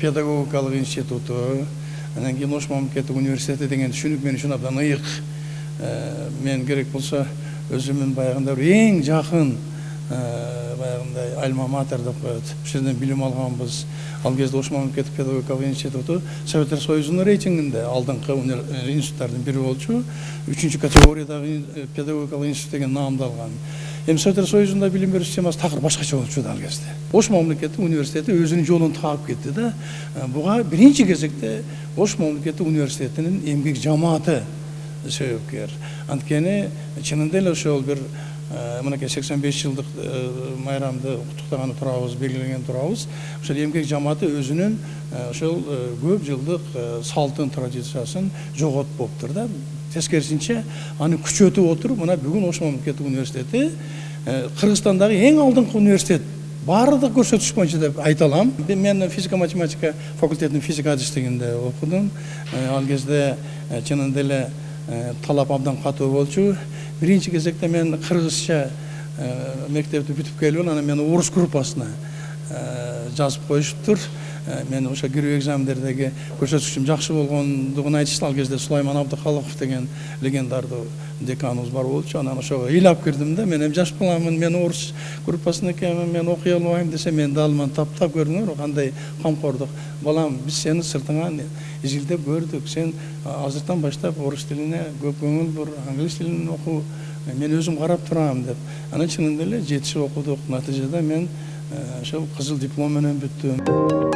педагогикалык институту, анан кийин Ош мамлекеттик университети деген түшүнүк мен үчүн абдан ыйык. Мен керек болсо өзүмдүн баягында эң жакын баягындай альма матер деп коет. Ошол жерден билим алганбыз. Ал кезде Ош мамлекеттик педагогикалык институту Советтер Союзунун рейтингинде алдыңкы институттардын бири болчу. 3-чү категориядагы педагогикалык институт деген наамды алган. Эми Советтер Союзунда билим берүү системасы такыр башкача болчу ал кезде. Ош мамлекеттик университети өзүнүн жолун таап кетти да. Буга биринчи кезекте Ош мамлекеттик университетинин эмгек жамааты себепкер. Анткени чынында эле ошол бир мынакей 85 жылдык майрамды куттуктаганы турабыз, белгилеген турабыз. Ошол эмгек жамааты өзүнүн ошол көп жылдык салтын, традициясын жоготпоптур да. Тескерисинче аны күчөтүп отуруп, мына бүгүн Ош мамлекеттик университети Кыргызстандагы эң алдыңкы университет. Бардык көрсөтүш боюнча деп айта алам. Мен физика математика факультетинин физика адистигинде окудум. Ал кезде чынында эле талап абдан катуу болчу. Биринчи кезекте мен кыргызча мектепти бүтүп келип, анан мени орус группасына жазып коюшуптур. Мен ошо кирүү экзамендердеги көрсөтүшүм жакшы болгондугун айтышты. Ал кезде Сулайман Абдыкалыков деген легендардуу деканыбыз бар болчу. Анан ошого ыйлап кирдим да, мен эми жаш баламын, мен орус группасына экенмин, мен окуй албайм десе, мен далыман таптап көрдүңөр, кандай камкордук. Балам, биз сени сыртыңан изилдеп көрдүк. Сен азыртан баштап орус тилине көп көңүл бур, англис тилин оку. Мен өзүм карап турам деп. Анан чынында эле 7 жыл окудук. Натыйжада мен ошол кызыл диплом менен бүттүм.